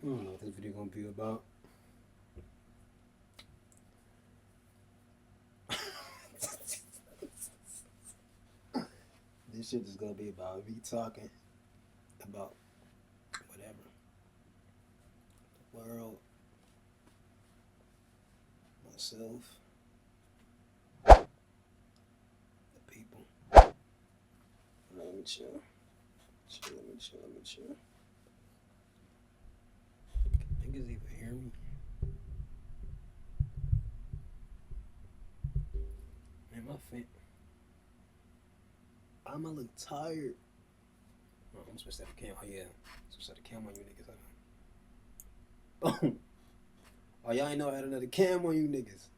I don't know what this video gonna be about. This shit is gonna be about me talking about whatever. The world, myself, the people. Let me chill. Let me chill. Can niggas even hear me? Man, my fan. I'm a little tired. Oh, I'm supposed to have a cam. Oh, yeah. I'm supposed to have a cam on you niggas. Oh, y'all ain't know I had another cam on you niggas.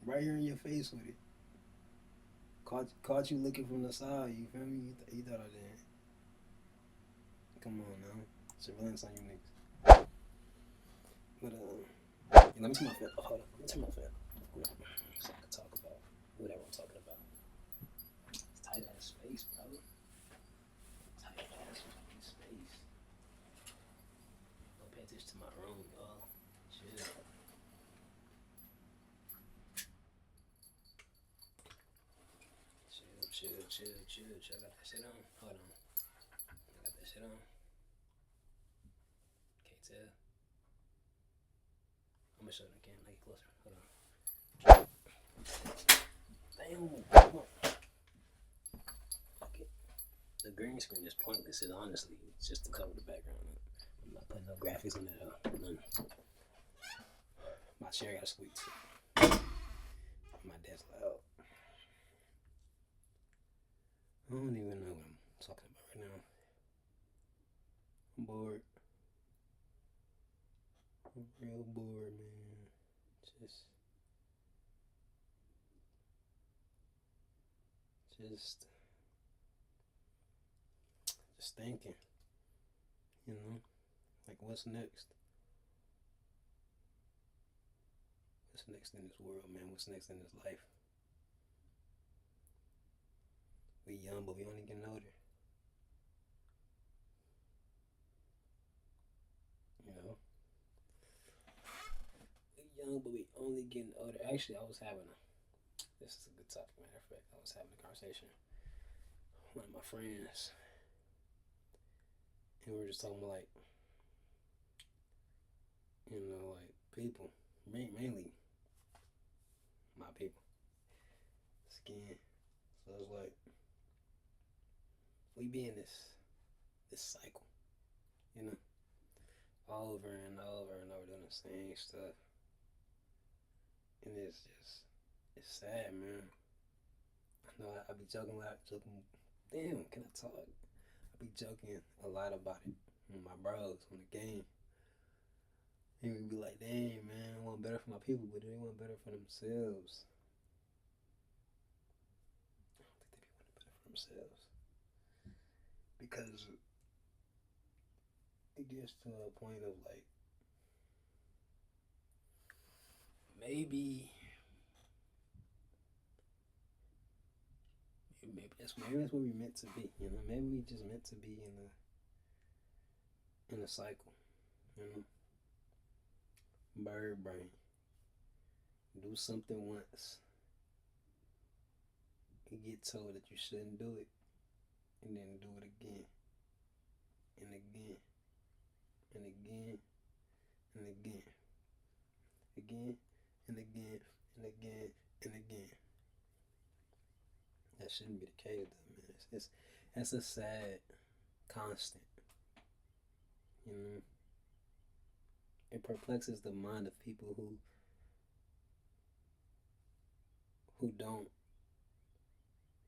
Right here in your face with it. Caught you looking from the side. You feel me? You thought I did. Come on now. Surveillance on you niggas. But, let me turn my fan. Oh, hold on. Let me turn my fan. So I can talk about whatever I'm talking about. It's tight ass space, bro. Tight ass space. Don't pay attention to my room, y'all. Chill. Chill. I got that shit on. Hold on. I got that shit on. Can't tell. I'm gonna show them again. Like closer. Hold on. Damn. Come on. Fuck it. The green screen is pointless. It honestly, it's just to cover the background. I'm not putting no graphics on that. None. My chair got a squeak too. My desk loud. I don't even know what I'm talking about right now. I'm bored. I'm real bored, man. Just thinking, you know, like what's next? What's next in this world, man? What's next in this life? We young, but we only getting older. You know, we young, but we only getting older. Actually, this is a good topic, matter of fact. I was having a conversation with one of my friends, and we were just talking about like, like people, mainly my people, skin. So it's like we be in this cycle, you know, over and over and over doing the same stuff, and it's sad, man. I know I be joking. Damn, can I talk? I be joking a lot about it with my bros on the game. And we be like, dang, man, I want better for my people, but they want better for themselves. I don't think they be wanting better for themselves. Because it gets to a point of like, maybe maybe that's what we meant to be, you know. Maybe we just meant to be in a cycle, you know. Bird brain. Do something once. You get told that you shouldn't do it, and then do it again, and again, and again, and again, again, and again, and again, and again. That shouldn't be the case, though, man. That's a sad constant, you know. It perplexes the mind of people who don't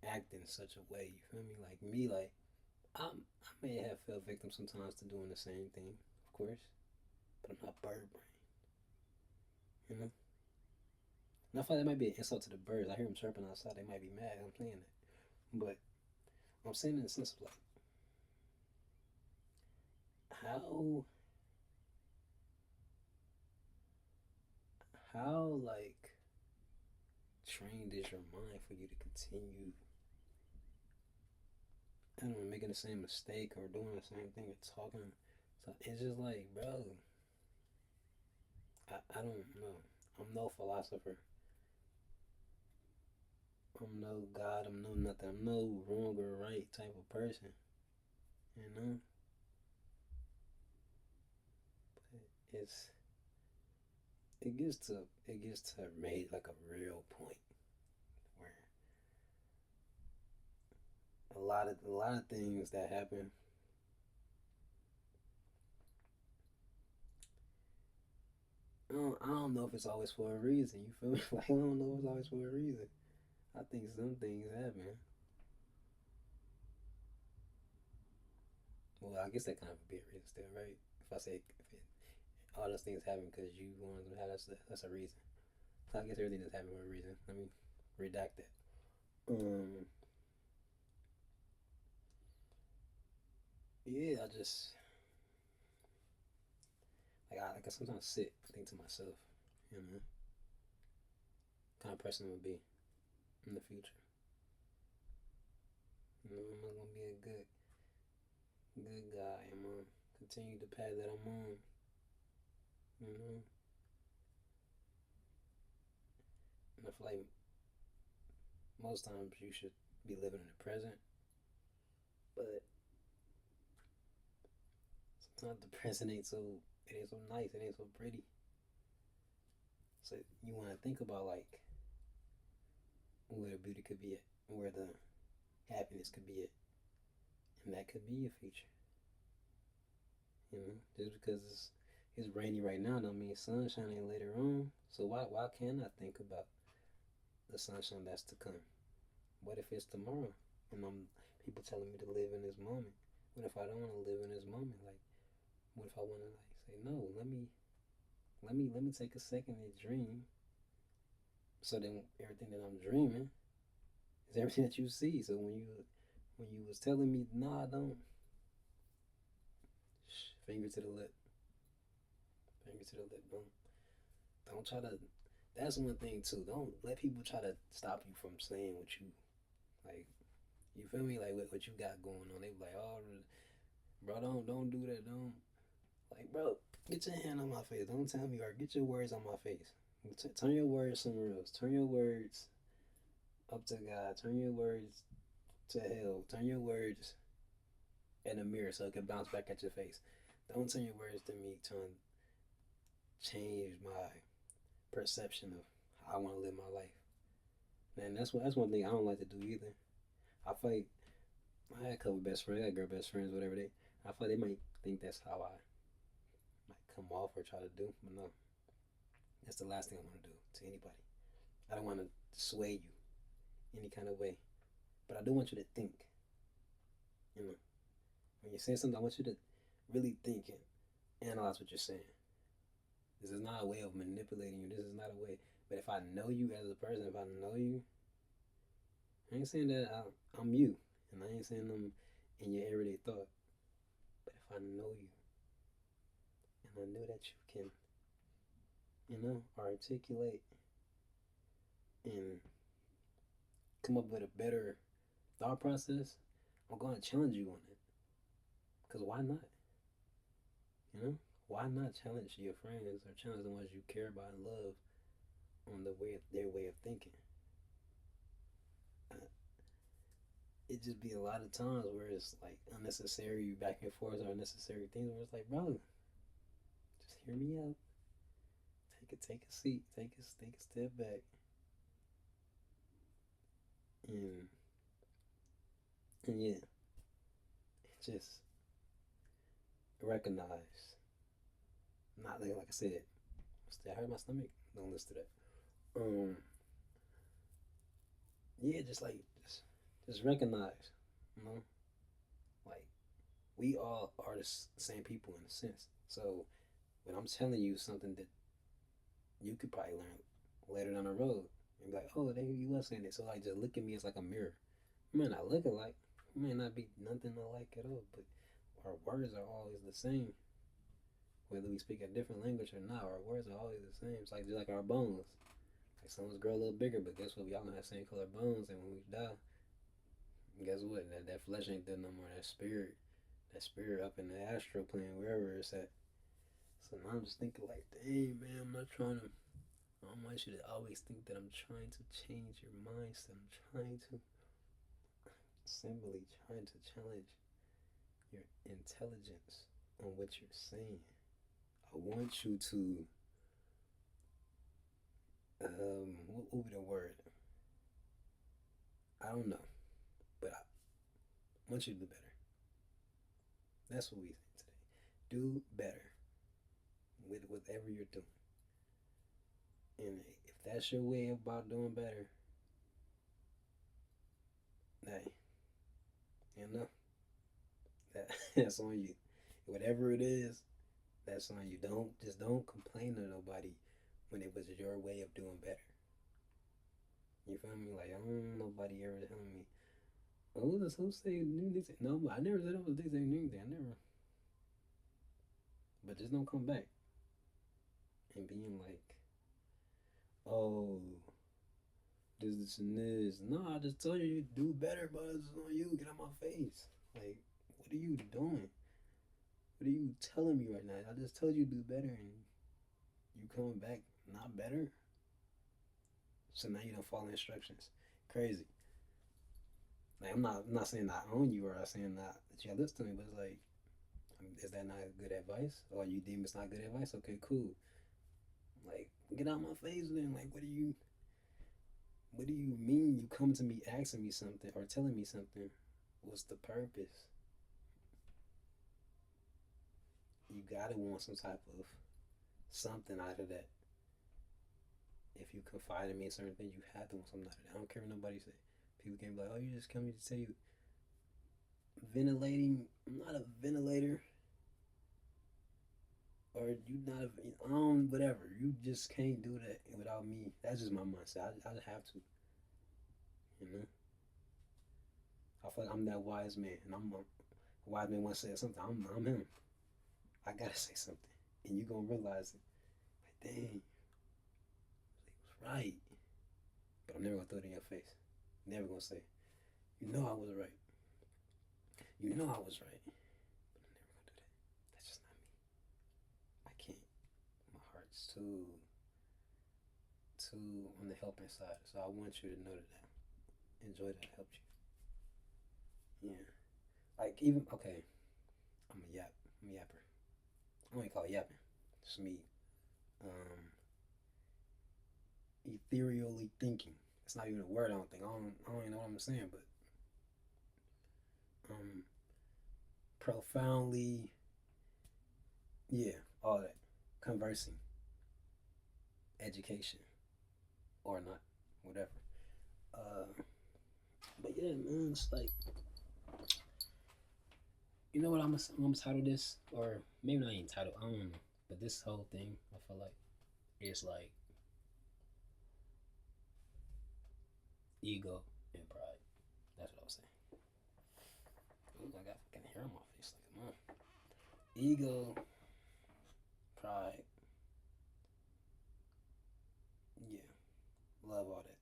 act in such a way. You feel me? Like me, like I may have fell victim sometimes to doing the same thing, of course, but I'm not bird brain, you know. And I feel like that might be an insult to the birds. I hear them chirping outside. They might be mad I'm saying that, but I'm saying in the sense of like how like trained is your mind for you to continue, I don't know, making the same mistake or doing the same thing or So it's just like, bro, I don't know. I'm no philosopher. I'm no God. I'm no nothing. I'm no wrong or right type of person. You know, it's it gets to made like a real point where a lot of things that happen. I don't know if it's always for a reason. You feel me? Like I don't know if it's always for a reason. I think some things happen. Well, I guess that kind of be a reason still, right? If I say if it, all those things happen because you wanted to have that's a reason. So I guess everything does happen for a reason. Let me redact that. Um, yeah, I just like I sometimes sit think to myself, you know, kind of person I'm gonna be in the future. You know, I'm not gonna be a good guy. I'm gonna continue the path that I'm on. You know, and I feel like most times you should be living in the present, but sometimes the present ain't so nice. It ain't so pretty. So you want to think about like where the beauty could be at, where the happiness could be at, and that could be your future. You know, just because it's rainy right now don't mean sun shining later on. So why can't I think about the sunshine that's to come? What if it's tomorrow and I'm people telling me to live in this moment? What if I don't want to live in this moment? Like, what if I want to like say no? Let me take a second and dream. So then everything that I'm dreaming is everything that you see. So when you was telling me nah, don't finger to the lip, finger to the lip. Don't try to. That's one thing too. Don't let people try to stop you from saying what you like. You feel me? Like what you got going on. They be like, oh, bro, don't do that. Don't like, bro. Get your hand on my face. Don't tell me or get your words on my face. Turn your words somewhere else. Turn your words up to God. Turn your words to hell. Turn your words in the mirror so it can bounce back at your face. Don't turn your words to me trying to change my perception of how I want to live my life. Man, that's one thing I don't like to do either. I feel like I had a couple best friends, I got girl best friends, whatever they. I feel like they might think that's how I might come off or try to do, but no, that's the last thing I want to do to anybody. I don't want to sway you any kind of way, but I do want you to think. You know, when you're saying something, I want you to really think and analyze what you're saying. This is not a way of manipulating you. This is not a way. But if I know you as a person, if I know you, I ain't saying that I'm you, and I ain't saying I'm in your everyday thought. But if I know you, and I know that you can, articulate and come up with a better thought process, I'm going to challenge you on it. Because why not? You know? Why not challenge your friends or challenge the ones you care about and love on their way of thinking? Uh, it just be a lot of times where it's like unnecessary back and forth or unnecessary things where it's like, bro, just hear me out. Take a seat. Take a step back and yeah, just recognize. Not like I said, I hurt my stomach. Don't listen to that. Yeah, just recognize. You know, like we all are the same people in a sense. So when I'm telling you something that you could probably learn later down the road, and be like, oh, there you was saying it. So like, just look at me as like a mirror. You may not look alike. You may not be nothing alike at all, but our words are always the same. Whether we speak a different language or not, our words are always the same. It's like just like our bones. Like some of us grow a little bigger, but guess what? We all gonna have the same color bones, and when we die, guess what? That flesh ain't there no more. That spirit, that spirit up in the astral plane, wherever it's at. So now I'm just thinking like, dang man, I'm not trying to. I don't want you to always think that I'm trying to change your mindset. I'm trying to simply trying to challenge your intelligence on what you're saying. I want you to what would be the word? I don't know, but I want you to do better. That's what we think today. Do better with whatever you're doing. And if that's your way about doing better, hey, you know, that's on you. Whatever it is, that's on you. Don't complain to nobody when it was your way of doing better. You feel me? Like I don't nobody ever telling me, oh, this who say new things. No, I never said it was this ain't new thing. I never. But just don't come back and being like, oh, this and this. No, I just told you to do better, but it's on you. Get out my face. Like, what are you doing? What are you telling me right now? I just told you to do better, and you coming back not better. So now you don't follow instructions. Crazy. Like I'm not saying I own you or I'm saying that you listen to me, but it's like, is that not good advice? Or you deem it's not good advice? Okay, cool. Like, get out my face then. Like, what do you mean you come to me asking me something or telling me something? What's the purpose? You gotta want some type of something out of that. If you confide in me in certain things, you have to want something out of that. I don't care what nobody say. People can be like, oh, you just come here to tell you ventilating. I'm not a ventilator. Or you not a, whatever. You just can't do that without me. That's just my mindset. I just have to. You know? I feel like I'm that wise man. And I'm a wise man once said something. I'm him. I gotta say something. And you gonna realize it. Like, dang, he was right. But I'm never gonna throw it in your face. Never gonna say, you know I was right. You know I was right. But I'm never gonna do that. That's just not me. I can't. My heart's too on the helping side. So I want you to know that. Enjoy that helped you. Yeah. Like even okay, I'm a yap. I'm a yapper. I don't even call it yapping. It's me. Um, ethereally thinking. It's not even a word. I don't think. I don't even know what I'm saying, but um, profoundly. Yeah, all that. Conversing, education, or not, whatever. Uh, but yeah, man, it's like you know what I'm gonna title this, or maybe not even title. I don't know. But this whole thing, I feel like it's like ego and pride. That's what I was saying. Ooh, I got fucking hair on my face like a month. Ego, pride, yeah, love all that.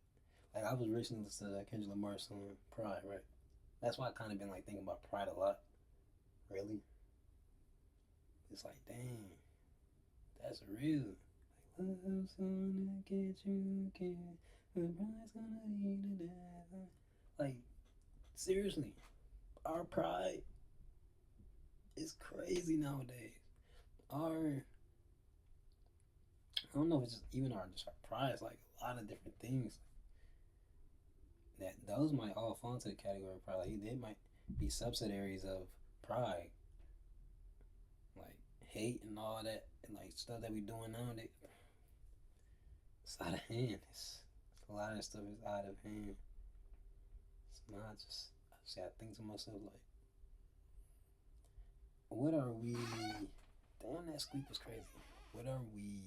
Like I was recently listening to that Kendrick Lamar song Pride, right? That's why I kind of been like thinking about pride a lot. Really, it's like dang, that's real. Love's gonna get you again, but pride's gonna lead to death. Like seriously, our pride is crazy nowadays. Our I don't know if it's just even our just our pride. It's like a lot of different things that those might all fall into the category of pride. Like they might be subsidiaries of pride, like hate and all that, and like stuff that we doing nowadays. It's out of hand. It's a lot of stuff is out of hand. It's not just. I think to myself like, what are we? Damn, that squeak was crazy. What are we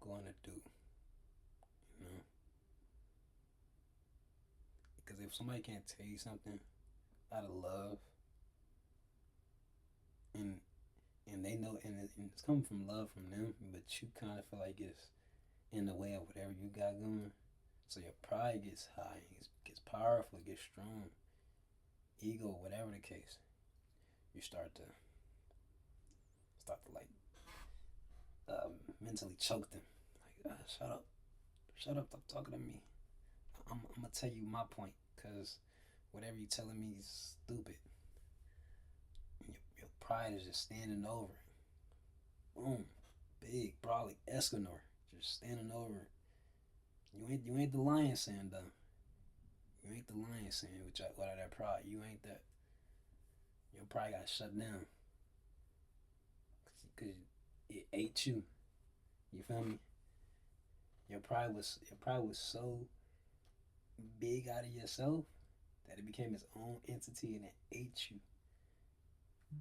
going to do? You know, because if somebody can't tell you something out of love, and they know, and it's coming from love from them, but you kind of feel like it's in the way of whatever you got going. So your pride gets high, it gets powerful, it gets strong. ego, whatever the case, you start to like mentally choke them. Like, shut up, stop talking to me. I'm gonna tell you my point, cause whatever you telling me is stupid. Your pride is just standing over it. Boom, big, broad like Escanor, just standing over it. You ain't the lion saying though. You ain't the lion saying without that pride. You ain't that. Your pride got shut down, cause it ate you. You feel me? Your pride was so big out of yourself that it became its own entity and it ate you.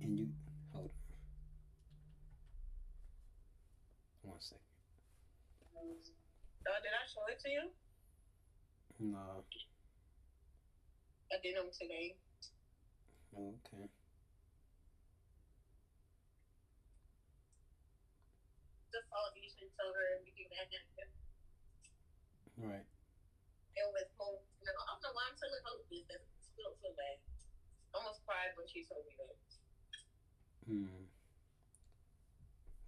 And you hold on 1 second. Did I show it to you? No. I did them today. Okay. The fault you should tell her and be mad at him. Right. And with hope, I don't know why I'm telling Hope this. That still feel bad. I almost cried when she told me that.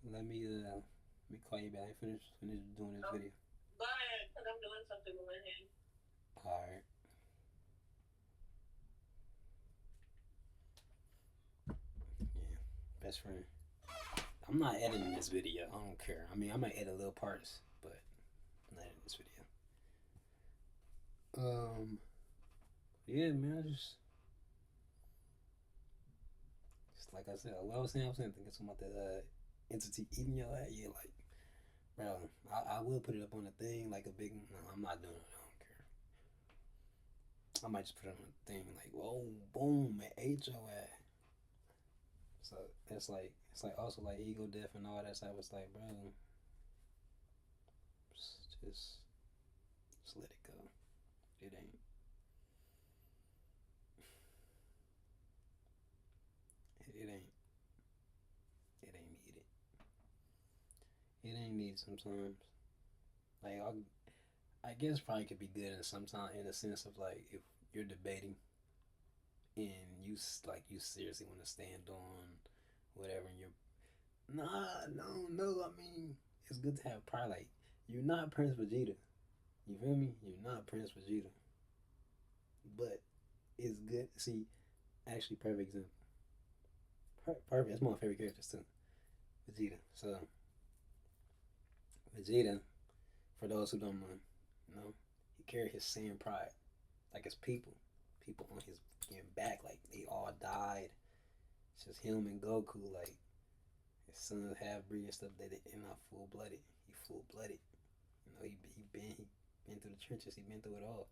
Let me call you back. Finish doing this video. Go ahead, because I'm doing something with my hand. Alright. Yeah. Best friend. I'm not editing this video. I don't care. I mean, I might edit little parts, but I'm not editing this video. Yeah, man, just like I said, what I was saying thinking about the entity eating your ass. Yeah, like, bro, I will put it up on a thing, like a big, no, I'm not doing it, I don't care. I might just put it on a thing, like, whoa, boom, it ate your ass. So, it's like also like ego death and all that stuff. It's like, bro, just let it go. It ain't. It ain't needed. It ain't needed sometimes. Like, I guess probably could be good in sometimes in the sense of like if you're debating and you seriously want to stand on whatever and you're no. I mean, it's good to have pride. Like, you're not Prince Vegeta. You feel me? You're not Prince Vegeta. But it's good. See, actually, perfect example. Perfect. That's my favorite characters too. Vegeta. So Vegeta, for those who don't know, he carried his same pride, like his people on his back, like they all died. It's just him and Goku, like his sons half breed and stuff. They're not full blooded. He full blooded. You know, he been through the trenches. He been through it all.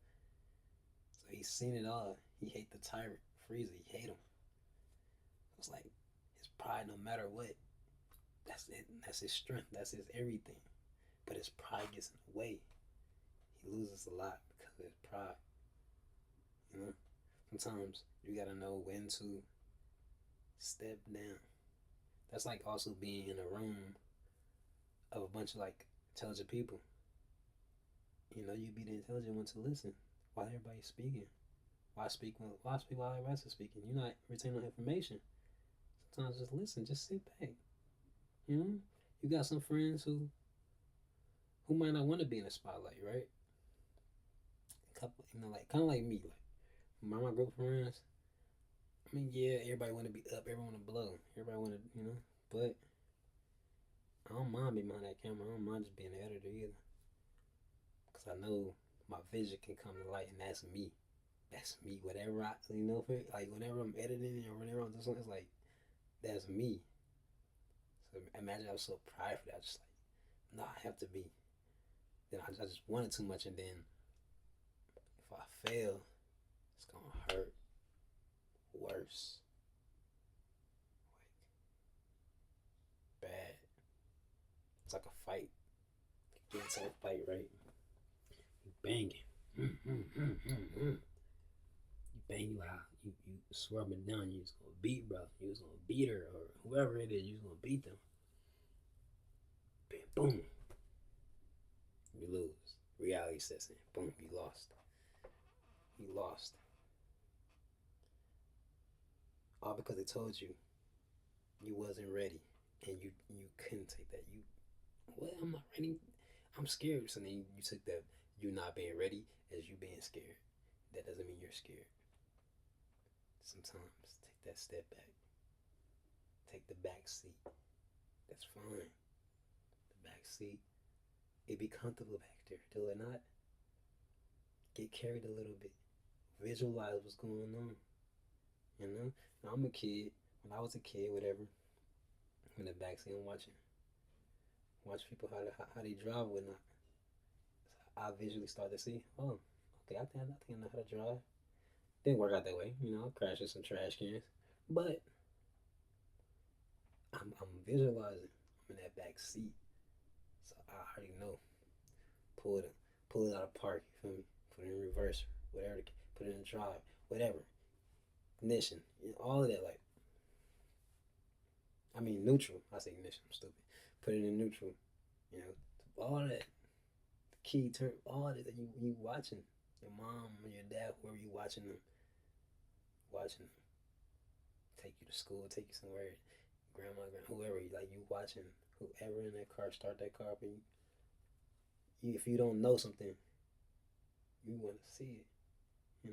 So he's seen it all. He hate the tyrant Frieza. He hate him. It's like his pride, no matter what. That's it. That's his strength. That's his everything. But his pride gets in the way. He loses a lot because of his pride. You know, sometimes you gotta know when to step down. That's like also being in a room of a bunch of like intelligent people. You know, you be the intelligent one to listen while everybody's speaking. Why speak while everybody else is speaking? You're not retaining information. Sometimes just listen, just sit back. You know, you got some friends who might not want to be in the spotlight, right? A couple, like kind of like me, like my group of friends. I mean, yeah, everybody want to be up, everyone want to blow, everybody want to, but I don't mind being behind that camera. I don't mind just being the editor either, because I know my vision can come to light, and that's me. That's me. Whatever like whenever I'm editing or whenever I'm doing something, it's like that's me. So imagine I was so prideful that I just like, I have to be. Then I just wanted too much, and then if I fail, it's gonna hurt worse. Like, bad. It's like a fight. You get into a fight, right? You banging. You bang like you swear up and down you was gonna beat bro. You was gonna beat her or whoever it is, you was gonna beat them. Bam, boom. You lose. Reality sets in. Boom, you lost. You lost. all because they told you you wasn't ready and you couldn't take that. You, well, I'm not ready. I'm scared. So then you took that you not being ready as you being scared. That doesn't mean you're scared. Sometimes take that step back. Take the back seat. That's fine. The back seat. It be comfortable back there. Do it not? Get carried a little bit. Visualize what's going on. You know? Now, I'm a kid. When I was a kid, whatever, in the backseat, I'm watch people how they drive with not. I visually start to see, oh, okay, I think I know how to drive. Didn't work out that way, I crashed into some trash cans, but I'm visualizing. I'm in that back seat, so I already know. Pull it, pull it out of park. You feel me? Put it in reverse, whatever. Put it in drive, whatever. Ignition, all of that. Like, I mean neutral. I say ignition. I'm stupid. Put it in neutral. You know, all that key turn, all that you watching. Your mom or your dad, whoever you watching them, take you to school, take you somewhere, whoever, like you watching whoever in that car start that car, but if you don't know something, you want to see it.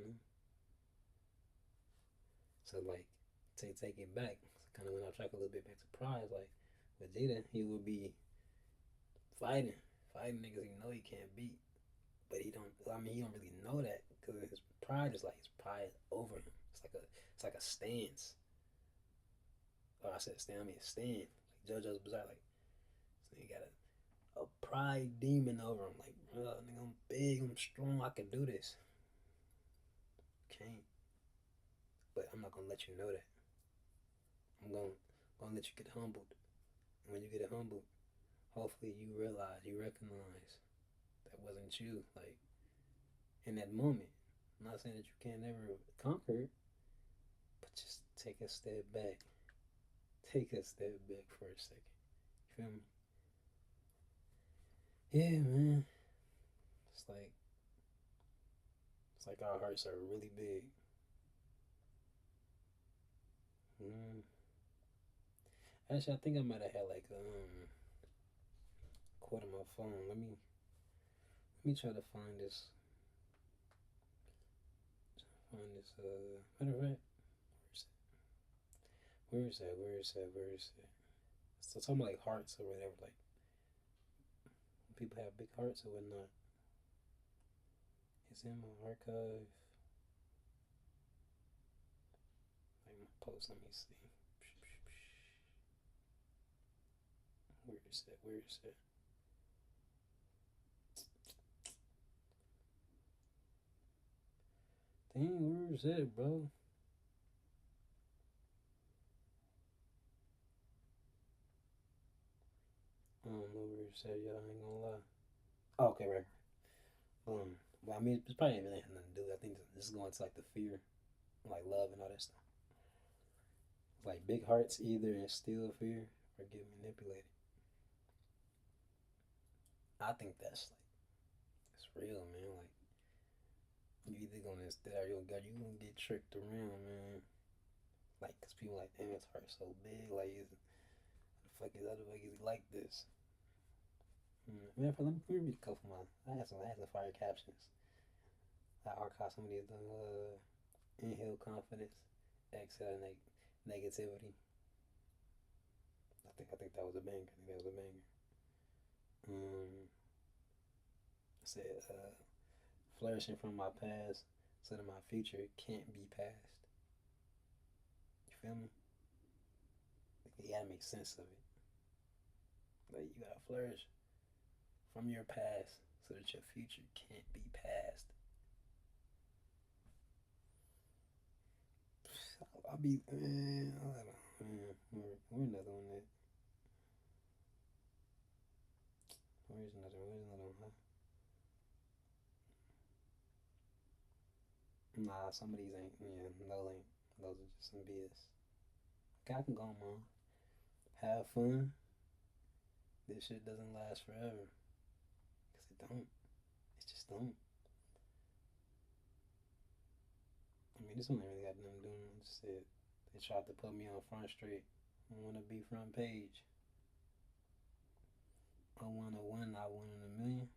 So like, take it back. So kind of went off track a little bit back to Pride. Like with Jada, he would be fighting, fighting niggas he know he can't beat, but he don't. I mean, he don't really know that because his pride is like his pride over him. It's like a stance. Or I said stand. I mean stand. Like JoJo's Bizarre. Like so he got a pride demon over him. Like, bro, nigga, I'm big, I'm strong, I can do this. Can't. But I'm not gonna let you know that. I'm gonna let you get humbled. And when you get humbled, hopefully you realize, you recognize that wasn't you. Like in that moment. I'm not saying that you can't never conquer it, but just take a step back. Take a step back for a second. You feel me? Yeah, man. It's like our hearts are really big. Mm. Actually, I think I might have had like quote on my phone. Let me try to find this. Find this. Matter of fact, where is that? Where is that? Where is that? So talking like hearts or whatever. Like people have big hearts or whatnot. It's in my archive. Like my post. Let me see. Where is that? Where is that? Dang, where is that, bro? I don't know where it's at, y'all. I ain't gonna lie. Oh, okay, right. Well, I mean, it's probably even nothing to do. I think this is going to like the fear, like love and all that stuff. Like big hearts either instill fear or get manipulated. I think that's like it's real, man. Like you either gonna instill or you gonna get tricked around, man. Like, cause people like, damn, his heart so big. Like, the fuck is he like this? Let me read a couple of mine. I had some fire captions. I archive some of these. Inhale confidence, exhale negativity. I think that was a banger. I think that was a banger. I said flourishing from my past so that my future can't be past. You feel me? Like, you gotta make sense of it. Like you gotta flourish from your past so that your future can't be past. I'll be man. Where's another one that? Where's another? Where's another one? Huh? Nah, some of these ain't. Yeah, those ain't. Those are just some BS. Okay, I can go on. Have fun. This shit doesn't last forever. Cause it don't. It just don't. I mean, this one ain't really got nothing to do with it. Just said They tried to put me on Front Street. I want to be front page. I want to win. I win in a million.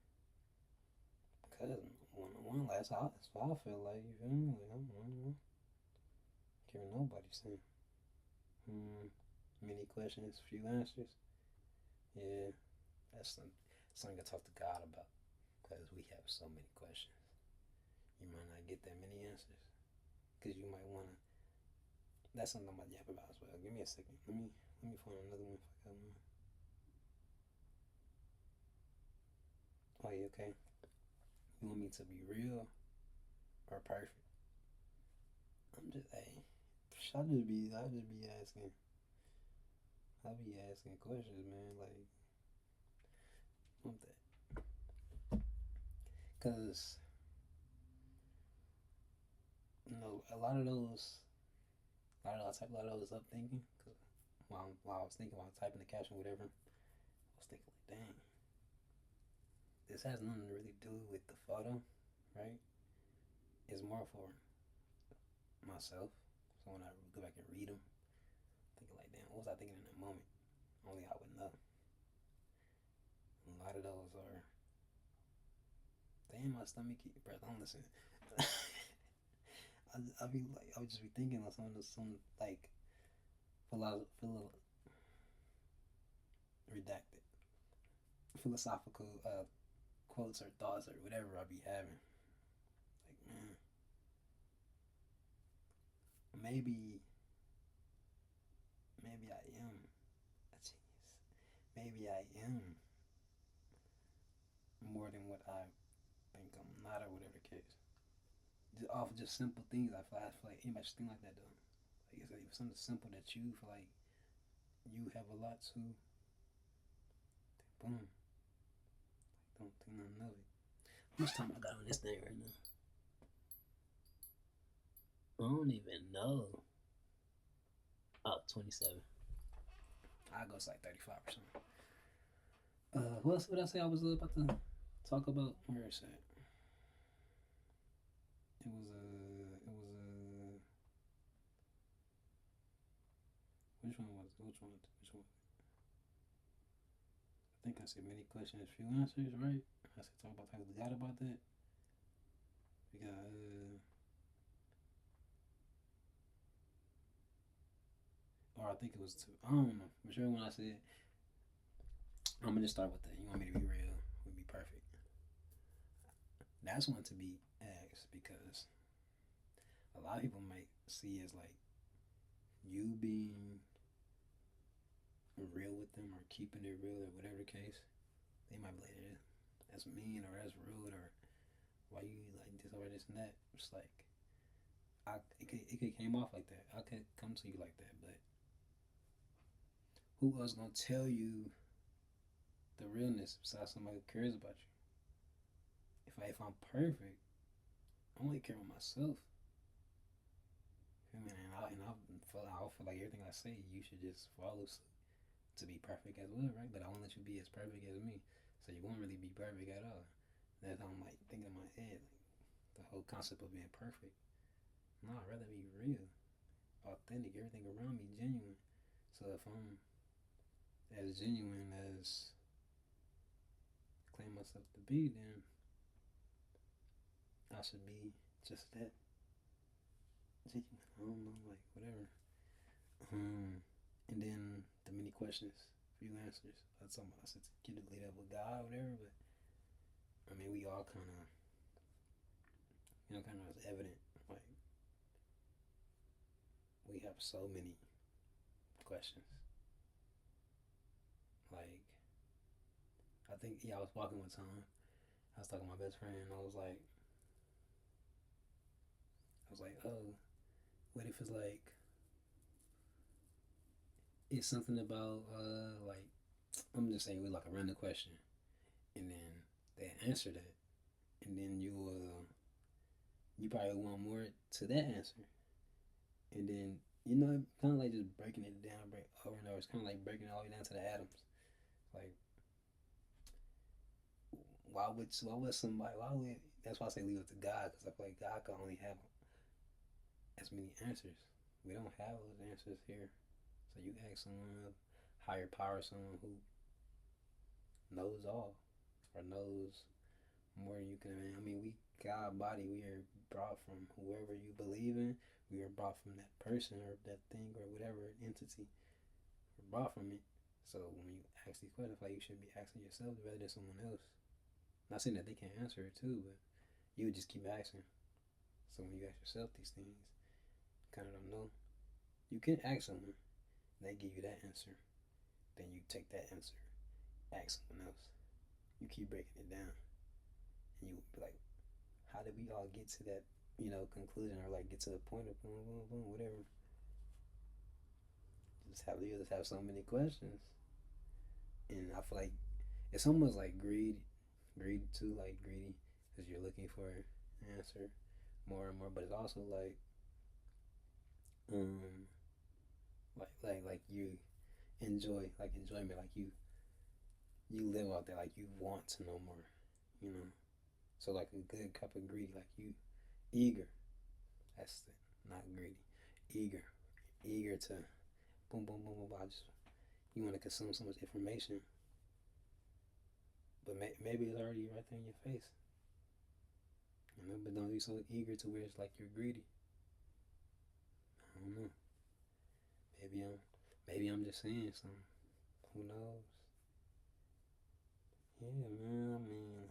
Cause one on one, that's how I feel like. You feel me? Like I'm one. Care nobody saying. Hmm. Many questions, few answers. Yeah, that's something to talk to God about. Cause we have so many questions. You might not get that many answers. Cause you might wanna. That's something I might yap about as well. Give me a second. Let me find another one if I got one. Oh yeah, okay. You want me to be real or perfect? I'm just hey. I just be asking. I be asking questions, man. Like, what that? Cause a lot of those up thinking. Cause while I was thinking, while typing the caption, whatever, I was thinking like, dang, this has nothing to really do with the photo, right? It's more for myself. So when I go back and read them, thinking like, damn, what was I thinking in that moment? Only I would know. A lot of those are, damn, my stomach keep breath. Don't listen. I would just be thinking of some like philo- redacted philosophical quotes or thoughts or whatever I be having. Like, man, maybe maybe I am a genius. Maybe I am more than what I think I'm not, or whatever the case. Just off of just simple things, I feel like anybody should think like that though. Like it's like something simple that you feel like you have a lot to, boom, like, don't think nothing of it. How much time I got on this thing right now? I don't even know. Oh, 27. I go to like 35%. What else would I say I was about to talk about? Where is that? It was which one was it? Which one? I think I said many questions, few answers, right? I said talk about God about that. We got or I think it was two. I don't know. I'm sure when I said I'm gonna just start with that. You want me to be real? Would be perfect. That's one to be asked because a lot of people might see as like you being real with them or keeping it real or whatever the case. They might be like, yeah, that's mean or that's rude or why you like this or this and that. It's like it could came off like that. I could come to you like that, but who else gonna tell you the realness besides somebody who cares about you? If I'm perfect, I only care about myself. I mean, I feel like everything I say, you should just follow suit to be perfect as well, right? But I won't let you be as perfect as me, so you won't really be perfect at all. That's how I'm like thinking in my head, like the whole concept of being perfect. No, I'd rather be real, authentic, everything around me genuine. So if I'm as genuine as I claim myself to be, then I should be just that genuine. I don't know, like whatever. And then the many questions, few answers. That's something I said to get it laid up with God, whatever. But I mean, we all kind of, kind of is evident. Like we have so many questions. Like I think, yeah, I was walking one time. I was talking to my best friend, and I was like, oh, what if it's like it's something about like I'm just saying with like a random question, and then they answer that, and then you probably want more to that answer, and then kind of like just breaking it down, break over and over. It's kind of like breaking it all the way down to the atoms. Like why would that's why I say leave it to God because I feel like God can only have as many answers, We don't have those answers here. So you ask someone, higher power, someone who knows all or knows more than you can. I mean, we God body. We are brought from whoever you believe in. We are brought from that person or that thing or whatever entity. We're brought from it. So when you ask these questions, like you should be asking yourself rather than someone else. Not saying that they can't answer it too, but you would just keep asking. So when you ask yourself these things, you kind of don't know. You can ask someone, they give you that answer. Then you take that answer, ask someone else. You keep breaking it down, and you be like, how did we all get to that, conclusion or like get to the point of boom, boom, boom, whatever. You just have so many questions, and I feel like it's almost like greed too, like greedy, because you're looking for an answer more and more. But it's also um, like you like enjoyment, like you live out there, like you want to know more, you know. So like a good cup of greedy, like you eager. That's it, not greedy, eager, eager to boom, boom, boom, boom. I just you want to consume so much information, but maybe it's already right there in your face, you know. But don't be so eager to where it's like you're greedy. I don't know. Maybe I'm just saying something. Who knows? Yeah, man. I mean,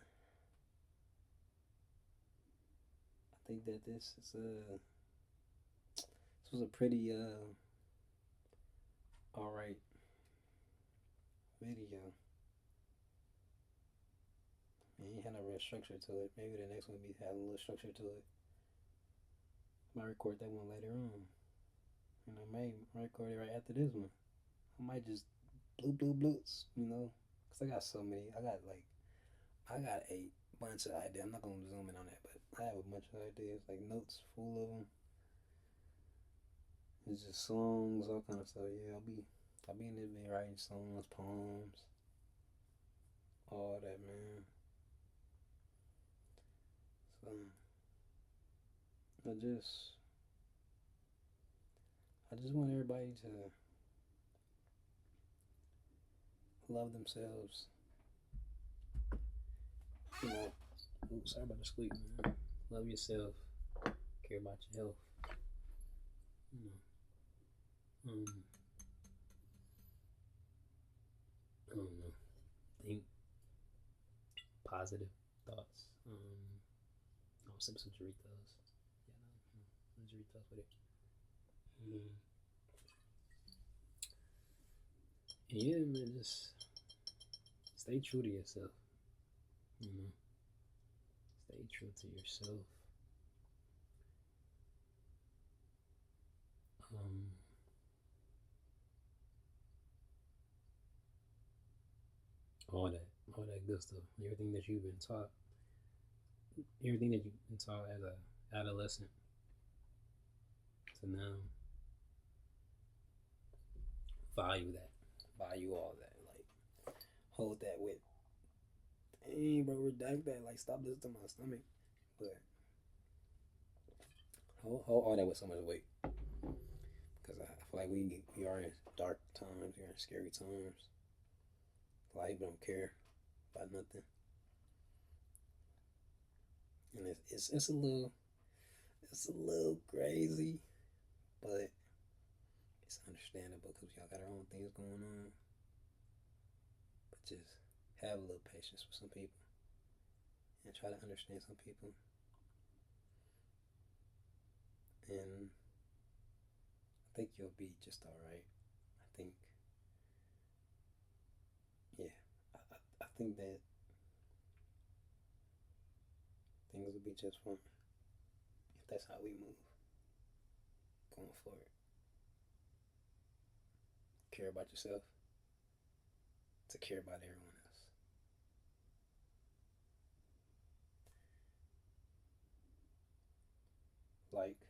I think that this was a pretty all right video. Man, you had no real structure to it. Maybe the next one be have a little structure to it. I might record that one later on. And I may record it right after this one. I might just bloop bloops, cause I got so many. I got a bunch of ideas. I'm not gonna zoom in on that, but I have a bunch of ideas, like notes full of them. It's just songs, all kind of stuff. Yeah, I'll be in this video writing songs, poems, all that, man. So I just I just want everybody to love themselves. You know, oops, sorry about the squeak, man. Love yourself. Care about your health. You I don't know. Think positive thoughts. I'll sip some Doritos. Yeah, no, Doritos with it. Mm. Yeah, man, just stay true to yourself. You know, stay true to yourself. Um, all that good stuff. Everything that you've been taught, everything that you've been taught as a adolescent to now, value that, value all that. Like hold that with. Hey, bro, redact that. Like stop listening to my stomach, but hold all that with so much weight. Because I feel like we are in dark times, we are in scary times. A lot of people don't care about nothing, and it's a little crazy, but it's understandable because y'all got our own things going on. But just have a little patience with some people and try to understand some people, and I think you'll be just all right. I think, yeah, I think that things will be just fine if that's how we move going forward. Care about yourself to care about everyone else. Like,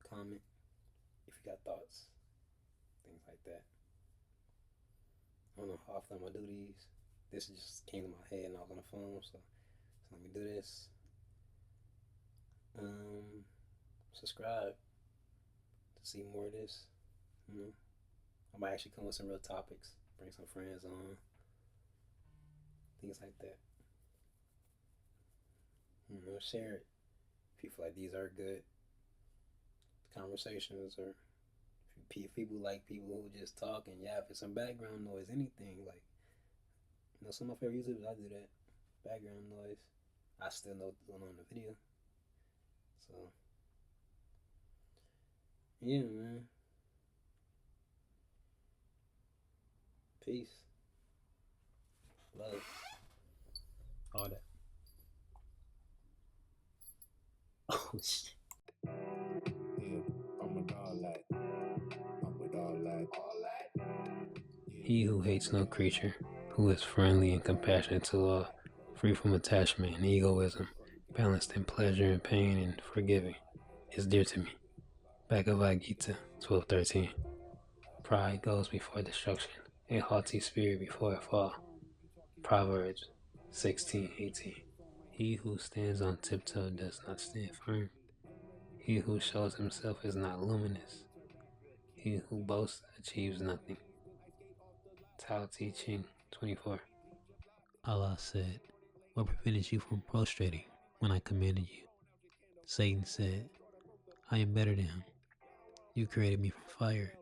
comment if you got thoughts, things like that. I don't know how often I'm gonna do these. This just came to my head and I was on the phone, so let me do this. Subscribe. to see more of this. You know, I might actually come with some real topics, bring some friends on, things like that. You know, share it. If you feel like these are good conversations, or if people like people who just talk and yeah, if it's some background noise, anything like some of my favorite YouTubers, I do that background noise. I still know what's going on in the video, so yeah, man. Peace, love, all that. Oh shit. Yeah, I'm with all that. I'm with all that. All that. He who hates no creature, who is friendly and compassionate to all, free from attachment and egoism, balanced in pleasure and pain and forgiving, is dear to me. Bhagavad Gita 12:13. Pride goes before destruction, a haughty spirit before a fall. Proverbs 16:18. He who stands on tiptoe does not stand firm. He who shows himself is not luminous. He who boasts achieves nothing. Tao Te Ching 24. Allah said, "What prevented you from prostrating when I commanded you?" Satan said, "I am better than him. You created me from fire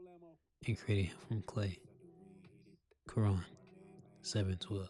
and created him from clay." Quran 7:12.